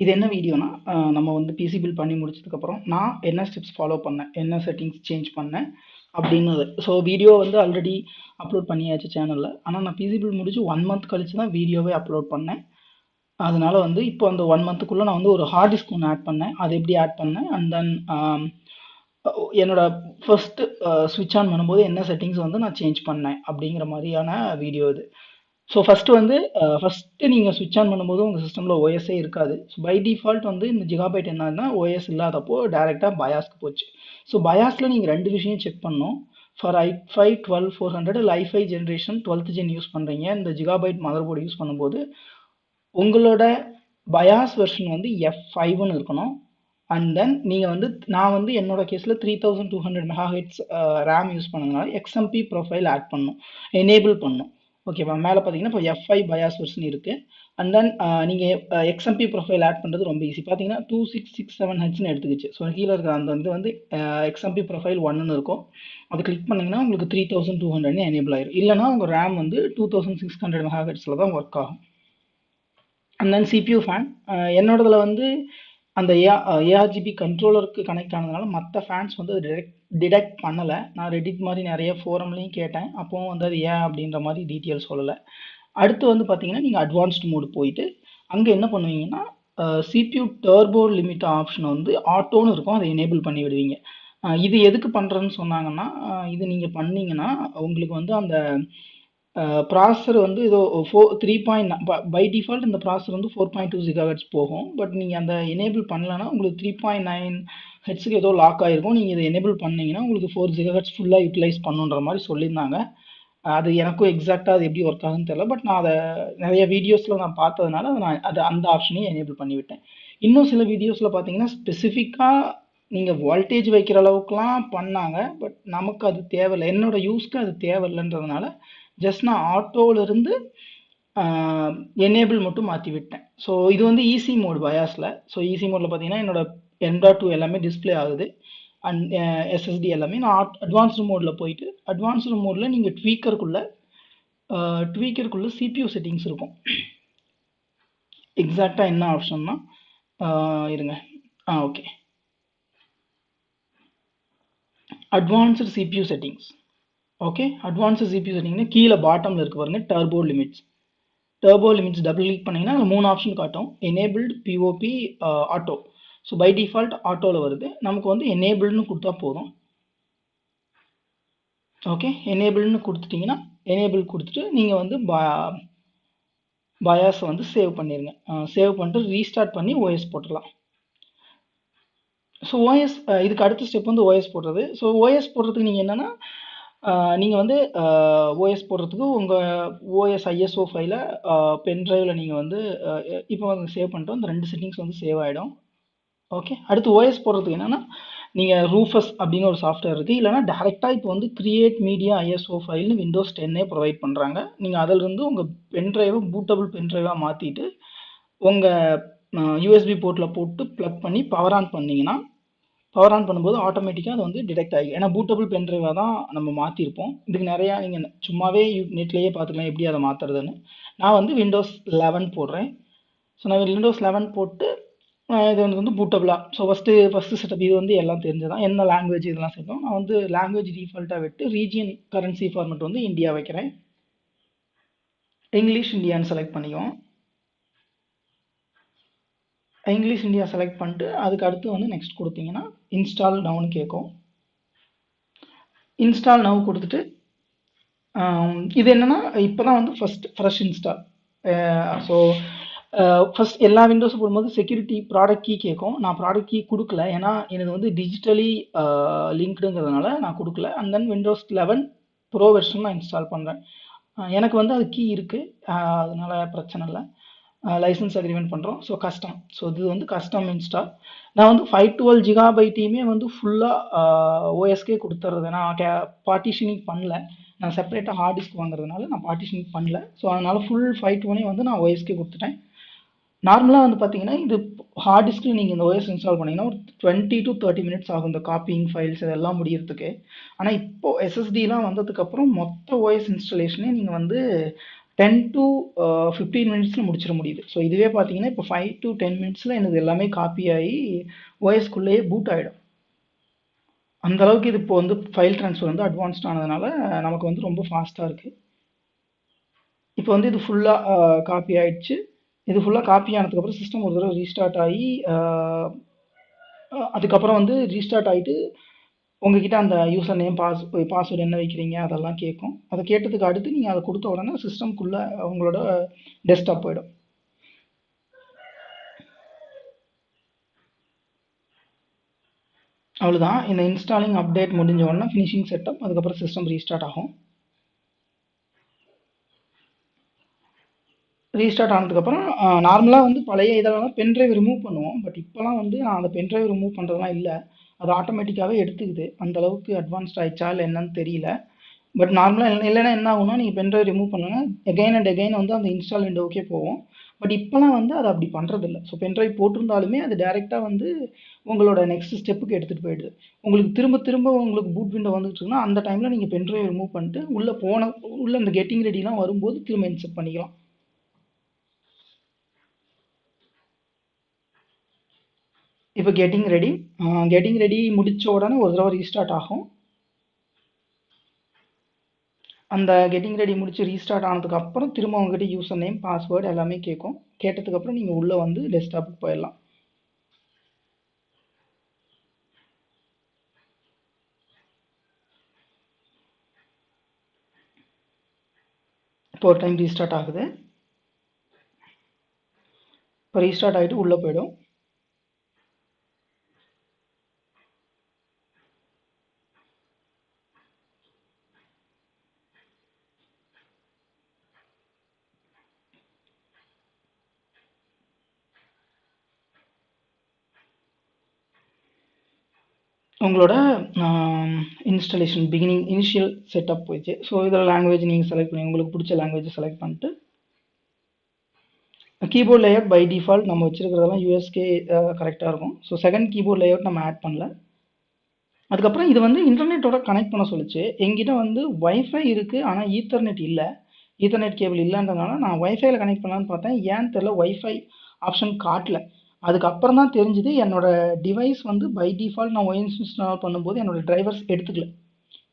இது என்ன வீடியோனா நம்ம வந்து பிசி பில்ட் பண்ணி முடிச்சதுக்கப்புறம் நான் என்ன ஸ்டெப்ஸ் ஃபாலோ பண்ணேன், என்ன செட்டிங்ஸ் சேஞ்ச் பண்ணேன் அப்படின்னது. ஸோ வீடியோ வந்து ஆல்ரெடி அப்லோட் பண்ணியாச்சு சேனலில். ஆனால் நான் பிசி பில்ட் முடிச்சு 1 மந்த் கழிச்சு தான் வீடியோவே அப்லோட் பண்ணேன். அதனால வந்து இப்போ அந்த 1 மந்த்துக்குள்ளே நான் வந்து ஒரு ஹார்ட் டிஸ்க் ஒன்று ஆட் பண்ணேன். அது எப்படி ஆட் பண்ணேன் அண்ட் தென் என்னோட ஃபர்ஸ்ட் ஸ்விட்ச் ஆன் பண்ணும்போது என்ன செட்டிங்ஸ் வந்து நான் சேஞ்ச் பண்ணேன் அப்படிங்கிற மாதிரியான வீடியோ இது. ஸோ ஃபஸ்ட்டு நீங்கள் ஸ்விட்ச் ஆன் பண்ணும்போது உங்கள் சிஸ்டமில் ஓஎஸ்ஸே இருக்காது. ஸோ பை டிஃபால்ட் வந்து இந்த ஜிகாபைட் என்னன்னா ஓஎஸ் இல்லாதப்போ டேரெக்டாக பயாஸ்க்கு போச்சு. ஸோ பயாஸில் நீங்கள் 2 விஷயம் செக் பண்ணணும். ஃபார் i5 12400 இல்லை i5 generation 12th gen use பண்ணுறீங்க, இந்த ஜிகாபைட் மதர் போர்டு யூஸ் பண்ணும்போது உங்களோட பயாஸ் வெர்ஷன் வந்து F5ன்னு இருக்கணும். அண்ட் தென் நீங்கள் வந்து நான் வந்து என்னோட கேஸில் 3200 MHz ரேம் யூஸ் பண்ணதுனால XMP ப்ரொஃபைல் ஆட் பண்ணணும், எனேபிள் பண்ணணும். ஓகேவா? மேலே பார்த்தீங்கன்னா இப்போ F5 பயாஸ் வெர்ஷன் இருக்குது. அண்ட் தென் நீங்கள் XMP ப்ரொஃபைல் ஆட் பண்ணுறது ரொம்ப ஈஸி. பார்த்தீங்கன்னா 2667Hன்னு எடுத்துக்கிச்சு. ஸோ கீழே இருக்கிற அந்த வந்து XMP ப்ரொஃபைல் 1ன்னு இருக்கும். அது கிளிக் பண்ணிங்கன்னா உங்களுக்கு 3200ன்னு எனேபிள் ஆயிரும். இல்லைனா உங்கள் ரேம் வந்து 2600 MHzல தான் ஒர்க் ஆகும். அண்ட் தென் CPU ஃபேன் என்னோடதில் வந்து அந்த ஏஆர்ஜிபி கண்ட்ரோலருக்கு கனெக்ட் ஆனதுனால மற்ற ஃபேன்ஸ் வந்து அது டிடெக்ட் பண்ணலை. நான் ரெடிட் மாதிரி நிறைய ஃபோரம்லையும் கேட்டேன், அப்போவும் வந்து அது ஏன் அப்படின்ற மாதிரி டீட்டெயில் சொல்லலை. அடுத்து வந்து பார்த்தீங்கன்னா நீங்கள் அட்வான்ஸ்டு மோடு போயிட்டு அங்கே என்ன பண்ணுவீங்கன்னா CPU டர்போ லிமிட் ஆப்ஷன் வந்து ஆட்டோன்னு இருக்கும், அதை எனேபிள் பண்ணி விடுவீங்க. இது எதுக்கு பண்ணுறேன்னு சொன்னாங்கன்னா, இது நீங்கள் பண்ணீங்கன்னா உங்களுக்கு வந்து அந்த ப்ராசஸர் வந்து ஏதோ 3.9 பை டிஃபால்ட் இந்த ப்ராசஸர் வந்து 4.2 GHz போகும். பட் நீங்கள் அந்த எனேபிள் பண்ணலன்னா உங்களுக்கு 3.9 ஹெட்ஸுக்கு ஏதோ லாக் ஆகிருக்கும். நீங்கள் இதை எனேபிள் பண்ணீங்கன்னா உங்களுக்கு 4 GHz ஃபுல்லாக யூட்டிலைஸ் பண்ணுன்ற மாதிரி சொல்லியிருந்தாங்க. அது எனக்கும் எக்ஸாக்டாக அது எப்படி ஒர்க் ஆகுதுன்னு தெரியல. பட் நான் அதை நிறைய வீடியோஸில் நான் பார்த்ததுனால அந்த ஆப்ஷனையும் எனேபிள் பண்ணிவிட்டேன். இன்னும் சில வீடியோஸில் பார்த்தீங்கன்னா ஸ்பெசிஃபிக்காக நீங்கள் வோல்டேஜ் வைக்கிற அளவுக்குலாம் பண்ணாங்க. பட் நமக்கு அது தேவையில்லை, என்னோட யூஸ்க்கு அது தேவையில்லைன்றதுனால ஜஸ்ட் நான் ஆட்டோவிலிருந்து எனேபிள் மட்டும் மாற்றி விட்டேன். ஸோ இது வந்து ஈஸி மோட் பயாஸில். ஸோ ஈஸி மோடில் பார்த்தீங்கன்னா என்னோட M.2 எல்லாமே டிஸ்பிளே ஆகுது அண்ட் SSD எல்லாமே. நான் அட்வான்ஸ்டு மோடில் போயிட்டு அட்வான்ஸ்டு மோடில் நீங்கள் ட்வீக்கருக்குள்ளே CPU செட்டிங்ஸ் இருக்கும். எக்ஸாக்டாக என்ன ஆப்ஷன்னா இருங்க, okay, advanced CPU settings. Okay, advanced CPU செட்டிங்னா கீழே பாட்டமில் இருக்கு பாருங்க, டர்போ லிமிட்ஸ் டபுள் கிளிக் பண்ணிங்கன்னா அதில் 3 ஆப்ஷன் காட்டும். Enabled, POP, auto. So by default ஆட்டோவில் வருது. நமக்கு வந்து எனேபிள்னு கொடுத்தா போதும். ஓகே, எனேபிள்னு கொடுத்துட்டிங்கன்னா எனேபிள் கொடுத்துட்டு நீங்கள் வந்து பயாஸை வந்து சேவ் பண்ணிடுங்க. சேவ் பண்ணிட்டு ரீஸ்டார்ட் பண்ணி OS போட்டுடலாம். ஸோ OS இதுக்கு அடுத்த ஸ்டெப் வந்து OS போடுறது. ஸோ OS போடுறதுக்கு நீங்கள் என்னென்னா நீங்கள் வந்து OS போடுறதுக்கு உங்கள் OS ISO ஃபைலை பென்ட்ரைவில் நீங்கள் வந்து இப்போ வந்து சேவ் பண்ணிட்டு அந்த 2 செட்டிங்ஸ் வந்து சேவ் ஆகிடும். ஓகே, அடுத்து OS போடுறதுக்கு என்னென்னா நீங்கள் ரூஃபஸ் அப்படின்னு ஒரு சாஃப்ட்வேர் இருக்குது. இல்லைனா டேரெக்டாக இப்போ வந்து create media ISO ஃபைல்னு Windows 10 provide பண்ணுறாங்க. நீங்கள் அதிலிருந்து உங்கள் பென்ட்ரைவை பூட்டபிள் பென்ட்ரைவாக மாற்றிட்டு உங்கள் USB போர்ட்டில் போட்டு ப்ளக் பண்ணி பவர் ஆன் பண்ணிங்கன்னா பவர் ஆன் பண்ணும்போது ஆட்டோமேட்டிக்காக அது வந்து டிடெக்ட் ஆகி, ஏன்னா பூட்டபிள் பென்ட்ரைவாக தான் நம்ம மாற்றிருப்போம். இதுக்கு நிறையா நீங்கள் சும்மாவே நெட்லேயே பார்த்துக்கலாம் எப்படி அதை மாற்றுறதுன்னு. நான் வந்து Windows 11 போடுறேன். ஸோ நான் Windows 11 போட்டு இது வந்து பூட்டபிளாக. ஸோ ஃபஸ்ட்டு செட்டப் இது வந்து எல்லாம் தெரிஞ்சதான், என்ன லாங்குவேஜ் இதெல்லாம் சேர்த்தோம். நான் வந்து லாங்குவேஜ் டிஃபால்ட்டாக விட்டு ரீஜியன் கரன்சி ஃபார்மெட் வந்து இந்தியா வைக்கிறேன். இங்கிலீஷ் இந்தியான்னு செலக்ட் பண்ணிக்குவோம். இங்கிலீஷ் இந்தியா செலக்ட் பண்ணிட்டு அதுக்கு அடுத்து வந்து நெக்ஸ்ட் கொடுத்தீங்கன்னா இன்ஸ்டால் நவுன்னு கேட்கும். இன்ஸ்டால் நவ் கொடுத்துட்டு இது என்னென்னா இப்போ தான் வந்து ஃப்ரெஷ் இன்ஸ்டால். ஸோ ஃபஸ்ட் எல்லா விண்டோஸும் போடும்போது செக்யூரிட்டி ப்ராடக்ட் கீ கேட்கும். நான் ப்ராடக்ட் கீ கொடுக்கல, ஏன்னா எனக்கு வந்து டிஜிட்டலி லிங்க்டுங்கிறதுனால நான் கொடுக்கல. And then Windows 11 bro version நான் இன்ஸ்டால் பண்ணுறேன். எனக்கு வந்து அது கீ இருக்குது, அதனால பிரச்சனை இல்லை. லைசன்ஸ் அக்ரிமெண்ட் பண்ணுறோம். So custom. ஸோ இது வந்து கஸ்டம் இன்ஸ்டால். நான் வந்து 512 GB வந்து ஃபுல்லாக OSக்கே கொடுத்துட்றது. நான் பார்ட்டிஷனிங் பண்ணல, நான் செப்பரேட்டாக ஹார்ட் டிஸ்க் வாங்குறதுனால நான் பார்ட்டிஷனிங் பண்ணல. ஸோ அதனால் ஃபுல் 512 வந்து நான் OSக்கே கொடுத்துட்டேன். நார்மலாக வந்து பார்த்தீங்கன்னா இது ஹார்ட் டிஸ்கில் நீங்கள் இந்த OS இன்ஸ்டால் பண்ணிங்கன்னா ஒரு 20 to 30 மினிட்ஸ் ஆகும் இந்த காப்பிங் ஃபைல்ஸ் இதெல்லாம் முடியறதுக்கு. ஆனால் இப்போது SSDலாம் வந்ததுக்கப்புறம் மொத்த OS இன்ஸ்டாலேஷனே நீங்கள் வந்து 10 to 15 மினிட்ஸில் முடிச்சிட முடியுது. ஸோ இதுவே பார்த்தீங்கன்னா இப்போ 5 to 10 மினிட்ஸில் எனக்கு எல்லாமே காப்பி ஆகி ஓஎஸ்குள்ளேயே பூட் ஆகிடும். அந்த அளவுக்கு இது இப்போ வந்து ஃபைல் ட்ரான்ஸ்ஃபர் வந்து அட்வான்ஸ்ட் ஆனதுனால நமக்கு வந்து ரொம்ப ஃபாஸ்ட்டாக இருக்குது. இப்போ வந்து இது ஃபுல்லாக காப்பி ஆயிடுச்சு. இது ஃபுல்லாக காப்பி ஆனதுக்கப்புறம் சிஸ்டம் ஒரு தடவை ரீஸ்டார்ட் ஆகி அதுக்கப்புறம் வந்து ரீஸ்டார்ட் ஆகிட்டு உங்ககிட்ட அந்த யூசர் நேம் பாஸ்வேர்டு என்ன வைக்கிறீங்க அதெல்லாம் கேட்கும். அதை கேட்டதுக்கு அடுத்து நீங்கள் அதை கொடுத்த உடனே சிஸ்டம்குள்ளே உங்களோட டெஸ்க்டாப் போயிடும். அவ்வளோதான். இந்த இன்ஸ்டாலிங் அப்டேட் முடிஞ்ச உடனே ஃபினிஷிங் செட்டப், அதுக்கப்புறம் சிஸ்டம் ரீஸ்டார்ட் ஆகும். ரீஸ்டார்ட் ஆனதுக்கப்புறம் நார்மலாக வந்து பழைய இதெல்லாம் பென்ட்ரைவ் ரிமூவ் பண்ணுவோம். பட் இப்போலாம் வந்து நான் அந்த பென்ட்ரைவ் ரிமூவ் பண்ணுறதுலாம் இல்லை, அது ஆட்டோமேட்டிக்காகவே எடுத்துக்குது. அந்த அளவுக்கு அட்வான்ஸ்ட் ஆயிடுச்சா இல்லை என்னன்னு தெரியல. பட் நார்மலாக இல்லைன்னா என்ன ஆகும்னா நீங்கள் பென்ட்ரைவ் ரிமூவ் பண்ணுங்க, எகைன் அண்ட் எகைன் வந்து அந்த இன்ஸ்டால் விண்டோக்கே போகும். பட் இப்போலாம் வந்து அது அப்படி பண்ணுறதில்ல. ஸோ பென்ட்ரைவ் போட்டிருந்தாலுமே அது டேரெக்டாக வந்து உங்களோட நெக்ஸ்ட் ஸ்டெப்புக்கு எடுத்துகிட்டு போயிடுது. உங்களுக்கு திரும்ப திரும்ப உங்களுக்கு பூட் விண்டோ வந்துட்டுருக்குன்னா அந்த டைமில் நீங்கள் பென்ட்ரைவ் ரிமூவ் பண்ணிட்டு உள்ளே இந்த கெட்டிங் ரெடிலாம் வரும்போது திரும்ப இன்செர்ட் பண்ணிக்கலாம். இப்போ கெட்டிங் ரெடி முடிச்ச உடனே ஒரு தடவை ரீஸ்டார்ட் ஆகும். அந்த கெட்டிங் ரெடி முடிச்சு ரீஸ்டார்ட் ஆனதுக்கப்புறம் திரும்ப உங்ககிட்ட யூசர் நேம் பாஸ்வேர்டு எல்லாமே கேட்கும். கேட்டதுக்கப்புறம் நீங்கள் உள்ளே வந்து டெஸ்க்டாப்புக்கு போயிடலாம். இப்போ ஒரு டைம் ரீஸ்டார்ட் ஆகுது. இப்போ ரீஸ்டார்ட் ஆகிட்டு உள்ளே போயிடும். உங்களோட இன்ஸ்டாலேஷன் இனிஷியல் செட்டப் போயிடுச்சு. ஸோ இதில் லாங்குவேஜ் நீங்கள் செலக்ட் பண்ணி உங்களுக்கு பிடிச்ச லாங்குவேஜை செலக்ட் பண்ணிட்டு கீபோர்ட் லேஅவுட் பை டிஃபால்ட் நம்ம வச்சிருக்கிறதெல்லாம் யூஎஸ்கே கரெக்டாக இருக்கும். ஸோ செகண்ட் கீபோர்ட் லேஅவுட் நம்ம ஆட் பண்ணல. அதுக்கப்புறம் இது வந்து இன்டர்நெட்டோட கனெக்ட் பண்ண சொல்லிச்சு. எங்கிட்ட வந்து வைஃபை இருக்குது, ஆனால் ஈத்தர்நெட் இல்லை, ஈத்தர்நெட் கேபிள் இல்லைன்றதுனால நான் வைஃபைல கனெக்ட் பண்ணலான்னு பார்த்தேன். ஏன்னு தெரியல, வைஃபை ஆப்ஷன் காட்டல. அதுக்கப்புறம் தான் தெரிஞ்சுது என்னோட டிவைஸ் வந்து பை டிஃபால்ட் நான் ஒயின்ஸ் இன்ஸ்டால் பண்ணும்போது என்னோட டிரைவர்ஸ் எடுத்துக்கல.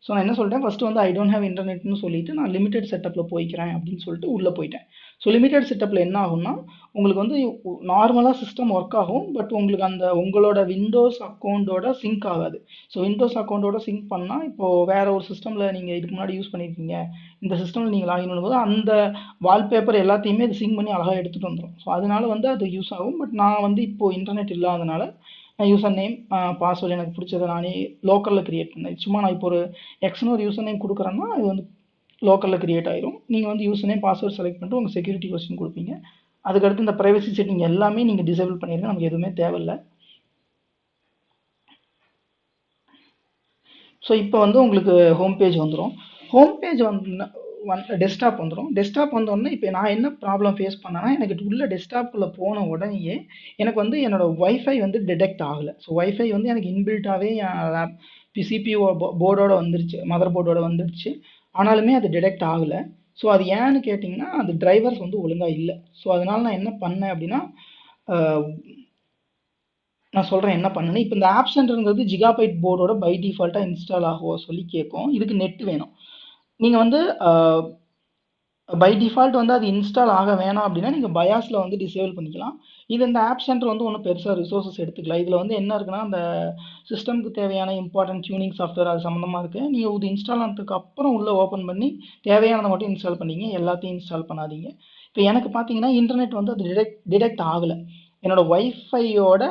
ஸோ நான் என்ன சொல்லிட்டேன், ஃபஸ்ட்டு வந்து ஐ டோன்ட் ஹேவ் இன்டர்நெட்னு சொல்லிட்டு நான் லிமிடெட் செட்டப்பில் போய்க்கிறேன் அப்படின்னு சொல்லிட்டு உள்ளே போயிட்டேன். ஸோ லிமிடெட் செட்டப்பில் என்ன ஆகும்னா உங்களுக்கு வந்து நார்மலாக சிஸ்டம் ஒர்க் ஆகும், பட் உங்களுக்கு அந்த உங்களோட விண்டோஸ் அக்கௌண்ட்டோட சிங்க் ஆகாது. ஸோ விண்டோஸ் அக்கௌண்ட்டோட சிங்க் பண்ணால் இப்போது வேறு ஒரு சிஸ்டமில் நீங்கள் இதுக்கு முன்னாடி யூஸ் பண்ணியிருக்கீங்க, இந்த சிஸ்டமில் நீங்கள் லாகின் பண்ணும்போது அந்த வால்பேப்பர் எல்லாத்தையுமே அது சிங்க் பண்ணி அழகாக எடுத்துகிட்டு வந்துடும். ஸோ அதனால வந்து அது யூஸ் ஆகும். பட் நான் வந்து இப்போது இன்டர்நெட் இல்லாதனால யூசர் நேம் பாஸ்வேர்டு எனக்கு பிடிச்சதை நானே லோக்கலில் க்ரியேட் பண்ணேன். சும்மா நான் இப்போ ஒரு எக்ஸ்னு ஒரு யூசர் நேம் கொடுக்குறேன்னா அது வந்து லோக்கலில் க்ரியேட் ஆயிரும். நீங்கள் வந்து யூசர் நேம் பாஸ்வேர்டு செலக்ட் பண்ணிட்டு உங்கள் செக்யூரிட்டி கொஸ்டின் கொடுப்பீங்க. அதுக்கடுத்து இந்த ப்ரைவசி செட்டிங் எல்லாமே நீங்கள் டிசேபிள் பண்ணிடுங்க, நமக்கு எதுவுமே தேவையில்லை. ஸோ இப்போ வந்து உங்களுக்கு ஹோம் பேஜ் வந்துடும். ஹோம் பேஜ் டெஸ்க்டாப் வந்துடும். டெஸ்க்டாப் வந்தோடனே இப்போ நான் என்ன ப்ராப்ளம் ஃபேஸ் பண்ணேன்னா, எனக்கு உள்ள டெஸ்க்டாப்புக்குள்ளே போன உடனேயே எனக்கு வந்து என்னோட வைஃபை வந்து டிடெக்ட் ஆகலை. ஸோ வைஃபை வந்து எனக்கு இன்பில்ட்டாகவே என் சிபியூ போர்டோட வந்துருச்சு, மதர் போர்டோட வந்துடுச்சு. ஆனாலுமே அது டிடெக்ட் ஆகலை. ஸோ அது ஏன்னு கேட்டிங்கன்னா அது டிரைவர்ஸ் வந்து ஒழுங்காக இல்லை. ஸோ அதனால நான் என்ன பண்ணேன் அப்படின்னா, நான் சொல்கிறேன் என்ன பண்ணுன்னு. இப்போ இந்த ஆப் சென்டருங்கிறது ஜிகாபைட் போர்டோட பை டிஃபால்ட்டாக இன்ஸ்டால் ஆகும் சொல்லி கேட்கும். இதுக்கு நெட் வேணும். நீங்கள் வந்து பை டிஃபால்ட் வந்து அது இன்ஸ்டால் ஆக வேணாம் அப்படின்னா நீங்கள் பயாஸில் வந்து டிசேபிள் பண்ணிக்கலாம். இது இந்த ஆப் சென்டர் வந்து ஒன்றும் பெருசாக ரிசோர்ஸஸ் எடுத்துக்கலாம். இதில் வந்து என்ன இருக்குன்னா, அந்த சிஸ்டம்க்கு தேவையான இம்பார்ட்டன்ட் டியூனிங் சாஃப்ட்வேர் அது சம்மந்தமாக இருக்குது. நீங்கள் இது இன்ஸ்டால் ஆனதுக்கு அப்புறம் உள்ளே ஓப்பன் பண்ணி தேவையானதை மட்டும் இன்ஸ்டால் பண்ணிங்க, எல்லாத்தையும் இன்ஸ்டால் பண்ணாதீங்க. இப்போ எனக்கு பார்த்தீங்கன்னா இன்டர்நெட் வந்து அது டிடெக்ட் ஆகலை. என்னோட வைஃபையோட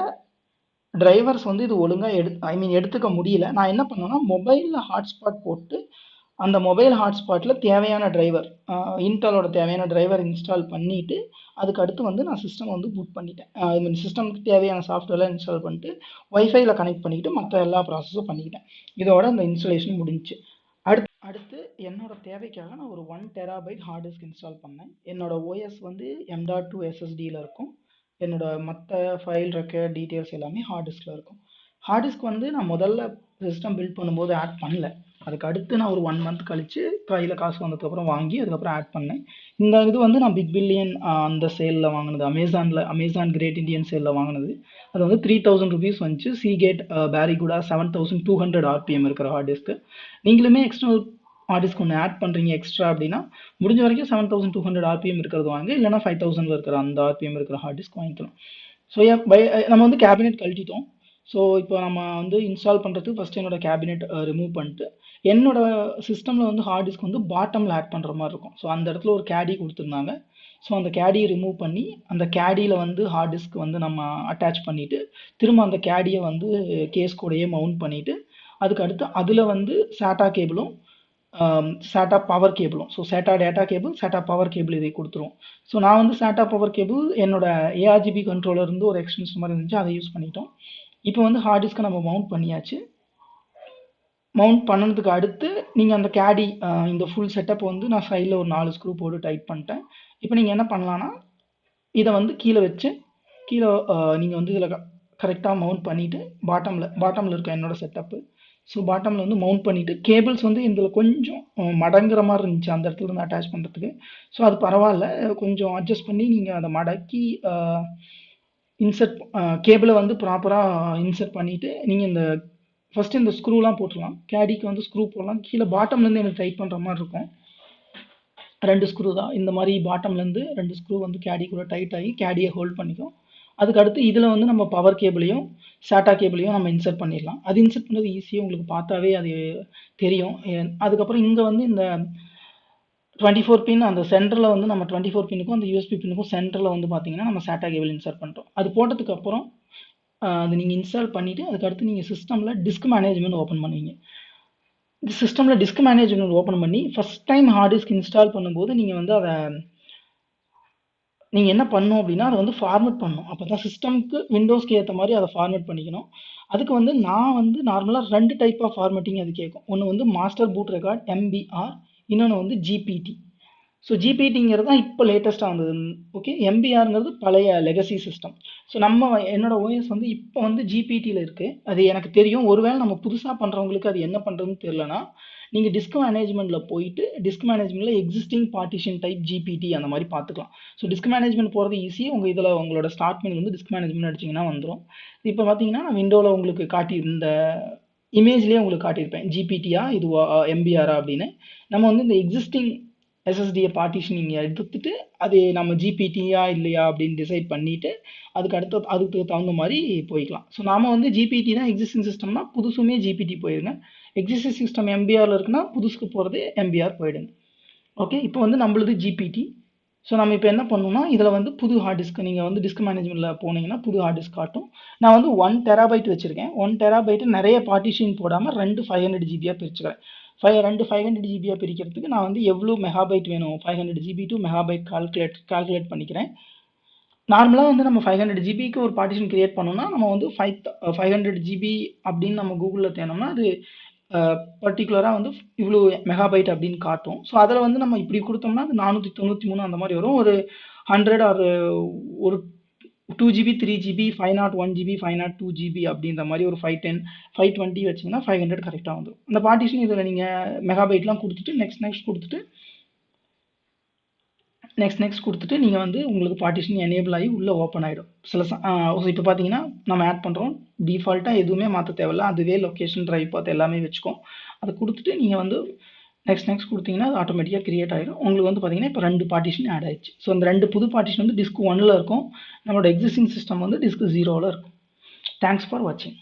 டிரைவர்ஸ் வந்து இது ஒழுங்காக எடுத்துக்க முடியல. நான் என்ன பண்ணேன்னா மொபைலில் ஹாட்ஸ்பாட் போட்டு அந்த மொபைல் ஹாட்ஸ்பாட்டில் தேவையான டிரைவர் இன்டலோட தேவையான டிரைவர் இன்ஸ்டால் பண்ணிவிட்டு அதுக்கு அடுத்து வந்து நான் சிஸ்டம் வந்து பூட் பண்ணிட்டேன். சிஸ்டமுக்கு தேவையான சாஃப்ட்வேர்லாம் இன்ஸ்டால் பண்ணிட்டு வைஃபைல கனெக்ட் பண்ணிக்கிட்டு மற்ற எல்லா ப்ராசஸும் பண்ணிக்கிட்டேன். இதோட அந்த இன்ஸ்டாலேஷன் முடிஞ்சிச்சு. அடுத்து என்னோட தேவைக்காக நான் ஒரு 1 TB ஹார்ட் டிஸ்க் இன்ஸ்டால் பண்ணேன். என்னோட ஓஎஸ் வந்து M.2 SSDயில் இருக்கும். என்னோட மற்ற ஃபைல் ரெக்கார்ட் டீட்டெயில்ஸ் எல்லாமே ஹார்ட் டிஸ்கில் இருக்கும். ஹார்ட் டிஸ்க் வந்து நான் முதல்ல சிஸ்டம் பில்ட் பண்ணும்போது ஆட் பண்ணல. அதுக்கு அடுத்து நான் ஒரு 1 மந்த் கழிச்சு கையில் காசு வந்ததுக்கப்புறம் வாங்கி அதுக்கப்புறம் ஆட் பண்ணேன். இந்த இது வந்து நான் பிக் பில்லியன் அந்த சேலில் வாங்கினது, அமேசான் கிரேட் இண்டியன் சேலில் வாங்கினது. அது வந்து 3000 ருபீஸ் வந்துச்சு. சீகேட் பேரிகுடா 7200 ஆர்பிஎம் இருக்கிற ஹார்ட் டிஸ்க்கு. நீங்களுமே எக்ஸ்டர்னல் ஹார்ட் டிஸ்க் ஒன்று ஆட் பண்ணுறீங்க எக்ஸ்ட்ரா அப்படின்னா முடிஞ்ச வரைக்கும் 7200 ஆர்பிஎம் இருக்கிறது வாங்க, இல்லைனா 5000 இருக்கிற அந்த ஆர்பிஎம் இருக்கிற ஹார்ட் டிஸ்க் வாங்கிக்கலாம். ஸோ நம்ம வந்து கேபினெட் கழட்டிட்டோம். ஸோ இப்போ நம்ம வந்து இன்ஸ்டால் பண்ணுறதுக்கு ஃபஸ்ட்டு என்னோட கேபினெட் ரிமூவ் பண்ணிட்டு என்னோட சிஸ்டமில் வந்து ஹார்ட் டிஸ்க் வந்து பாட்டமில் ஆட் பண்ணுற மாதிரி இருக்கும். ஸோ அந்த இடத்துல ஒரு கேடி கொடுத்துருந்தாங்க. ஸோ அந்த கேடியை ரிமூவ் பண்ணி அந்த கேடியில் வந்து ஹார்ட் டிஸ்க் வந்து நம்ம அட்டாச் பண்ணிவிட்டு திரும்ப அந்த கேடியை வந்து கேஸ் கூடயே மவுண்ட் பண்ணிவிட்டு அதுக்கு அடுத்து அதில் வந்து சாட்டா கேபிளும் சாட்டா பவர் கேபிளும், so SATA data cable, SATA power cable இதை கொடுத்துருவோம். ஸோ நான் வந்து சாட்டா பவர் கேபிள் என்னோட ஏஆர்ஜிபி கண்ட்ரோலர் இருந்து ஒரு எக்ஸ்டென்ஷன் மாதிரி இருந்துச்சு, அதை யூஸ் பண்ணிட்டோம். இப்போ வந்து ஹார்ட் டிஸ்க்கை நம்ம மவுண்ட் பண்ணியாச்சு. மவுண்ட் பண்ணதுக்கு அடுத்து நீங்கள் அந்த கேடி இந்த ஃபுல் செட்டப் வந்து நான் சைடில் ஒரு 4 ஸ்க்ரூ போட்டு டைட் பண்ணிட்டேன். இப்போ நீங்கள் என்ன பண்ணலான்னா இதை வந்து கீழே வச்சு கீழே நீங்கள் வந்து இதில் கரெக்டாக மவுண்ட் பண்ணிவிட்டு பாட்டமில் இருக்க என்னோட செட்டப்பு. ஸோ பாட்டமில் வந்து மவுண்ட் பண்ணிவிட்டு கேபிள்ஸ் வந்து இதில் கொஞ்சம் மடங்குற மாதிரி இருந்துச்சு அந்த இடத்துல இருந்து அட்டாச் பண்ணுறதுக்கு. ஸோ அது பரவாயில்ல, கொஞ்சம் அட்ஜஸ்ட் பண்ணி நீங்கள் அதை மடக்கி இன்சர்ட் கேபிளை வந்து ப்ராப்பராக இன்சர்ட் பண்ணிவிட்டு நீங்கள் இந்த ஃபஸ்ட்டு இந்த ஸ்க்ரூலாம் போட்டுடலாம். கேடிக்கு வந்து ஸ்க்ரூ போடலாம். கீழே பாட்டம்லேருந்து எனக்கு டைட் பண்ணுற மாதிரி இருக்கும். 2 ஸ்க்ரூ தான் இந்த மாதிரி பாட்டம்லேருந்து 2 ஸ்க்ரூ வந்து கேடி கூட டைட் ஆகி கேடியை ஹோல்ட் பண்ணிக்கும். அதுக்கு அடுத்து இதில் வந்து நம்ம பவர் கேபிளையும் சாட்டா கேபிளையும் நம்ம இன்சர்ட் பண்ணிடலாம். அது இன்சர்ட் பண்ணுறது ஈஸியாக உங்களுக்கு பார்த்தாவே அது தெரியும். அதுக்கப்புறம் இங்கே வந்து இந்த 24 பின் அந்த சென்டரில் வந்து நம்ம 24 பின்னுக்கும் அந்த யூஎஸ்பி பின்னுக்கும் சென்டரில் வந்து பார்த்தீங்கன்னா நம்ம சாட்டா கேபிள் இன்சர்ட் பண்ணுறோம். அது போட்டதுக்கப்புறம் அது நீங்கள் இன்ஸ்டால் பண்ணிவிட்டு அதுக்கடுத்து நீங்கள் சிஸ்டமில் டிஸ்க் மேனேஜ்மெண்ட் ஓப்பன் பண்ணுவீங்க. சிஸ்டமில் டிஸ்க் மேனேஜ்மெண்ட் ஓப்பன் பண்ணி first time hard disk install பண்ணும்போது நீங்கள் வந்து அதை நீங்கள் என்ன பண்ணணும் அப்படின்னா அதை வந்து ஃபார்மேட் பண்ணணும். அப்போ தான் சிஸ்டம்க்கு விண்டோஸ்க்கு ஏற்ற மாதிரி அதை ஃபார்மேட் பண்ணிக்கணும். அதுக்கு வந்து நான் வந்து நார்மலாக 2 டைப் ஆஃப் ஃபார்மேட்டிங் அது கேட்கும். ஒன்று வந்து மாஸ்டர் பூட் ரெக்கார்ட் MBR, இன்னொன்று வந்து GPT. ஸோ ஜிபிடிங்கிறது தான் இப்போ லேட்டஸ்ட்டாக வந்தது. ஓகே, எம்பிஆருங்கிறது பழைய லெகசி சிஸ்டம். ஸோ என்னோட ஓஎஸ் வந்து இப்போ வந்து ஜிபிடியில் இருக்குது. அது எனக்கு தெரியும். ஒருவேளை நம்ம புதுசாக பண்ணுறவங்களுக்கு அது என்ன பண்ணுறதுன்னு தெரிலனா நீங்கள் டிஸ்க் மேனேஜ்மெண்ட்டில் போயிட்டு டிஸ்க் மேனேஜ்மெண்ட்டில் எக்ஸிஸ்டிங் பார்ட்டிஷன் டைப் ஜிபிடி அந்த மாதிரி பார்த்துக்கலாம். ஸோ டிஸ்க் மேனேஜ்மெண்ட் போகிறது ஈஸி. உங்கள் இதில் உங்களோட ஸ்டார்ட் மெனு வந்து டிஸ்க் மேனேஜ்மெண்ட் அடிச்சிங்கன்னா வந்துடும். இப்போ பார்த்தீங்கன்னா நான் விண்டோவில் உங்களுக்கு காட்டி இந்த இமேஜ்லேயே உங்களுக்கு காட்டியிருப்பேன் ஜிபிடியா இதுவா எம்பிஆரா அப்படின்னு. நம்ம வந்து இந்த எக்ஸிஸ்டிங் எஸ்எஸ்டியை பார்ட்டிஷனிங் எடுத்துட்டு அது நம்ம ஜிபிடியா இல்லையா அப்படின்னு டிசைட் பண்ணிவிட்டு அதுக்கு தகுந்த மாதிரி போய்க்கலாம். ஸோ நாம் வந்து ஜிபிடி தான் எக்ஸிஸ்டிங் சிஸ்டம்னா புதுசுமே ஜிபிடி போயிடுங்க. எக்ஸிஸ்டிங் சிஸ்டம் எம்பிஆரில் இருக்குன்னா புதுசுக்கு போகிறது எம்பிஆர் போயிடுங்க. ஓகே, இப்போ வந்து நம்மளுது ஜிபிடி. ஸோ நம்ம இப்போ என்ன பண்ணணும்னா இதில் வந்து புது ஹார்ட் டிஸ்க் நீங்கள் வந்து டிஸ்க் மேனேஜ்மெண்ட்டில் போனீங்கன்னா புது ஹார்ட் டிஸ்க் காட்டும். நான் வந்து 1 TB வச்சுருக்கேன். 1 TB நிறைய பார்ட்டிஷன் போடாமல் 2 500 ஜிபியாக பிரிச்சுக்கிறேன். 2 500 ஜிபியாக பிரிக்கிறதுக்கு நான் வந்து எவ்வளோ மெகாபைட் வேணும் 500 ஜிபி டு மெகாபைட் கால்குலேட் பண்ணிக்கிறேன். நார்மலாக வந்து நம்ம 500 ஜிபிக்கு ஒரு பார்ட்டிஷன் கிரியேட் பண்ணோம்னா நம்ம வந்து 500 ஜிபி அப்படின்னு நம்ம கூகுளில் தேனோம்னா அது பர்டிகுலராக வந்து இவ்வளோ மெகாபைட் அப்படின்னு காட்டும். ஸோ அதில் வந்து நம்ம இப்படி கொடுத்தோம்னா அது 493 அந்த மாதிரி வரும். ஒரு 100 ஒரு 2 GB 3 GB 501 GB 502 GB அப்படின்ற மாதிரி ஒரு 510 520 வச்சிங்கன்னா 500 கரெக்டாக வந்துடும். அந்த பார்ட்டிஷன் இதில் நீங்கள் மெகாபைட்லாம் கொடுத்துட்டு நெக்ஸ்ட் கொடுத்துட்டு நீங்கள் வந்து உங்களுக்கு பார்ட்டிஷன் எனேபிள் ஆகி உள்ளே ஓப்பன் ஆகிடும். இப்போ பார்த்தீங்கன்னா நம்ம ஆட் பண்ணுறோம். டிஃபால்ட்டாக எதுவுமே மாற்ற தேவையில்ல. அதுவே லொக்கேஷன் ட்ரைவ் பார்த்து எல்லாமே வச்சுக்கோம். அதை கொடுத்துட்டு நீங்கள் வந்து நெக்ஸ்ட் கொடுத்தீங்கன்னா அது ஆட்டோமேட்டிக்காக கிரியேட் ஆகிடும். உங்களுக்கு வந்து பார்த்தீங்கன்னா இப்போ 2 பார்ட்டிஷன் ஆட் ஆயிடுச்சு. ஸோ அந்த 2 புது பார்ட்டிஷன் வந்து டிஸ்க் 1ல் இருக்கும். நம்மளோட எக்ஸிஸ்டிங் சிஸ்டம் வந்து டிஸ்க் 0ல் இருக்கும். தேங்க்ஸ் ஃபார் வாட்சிங்.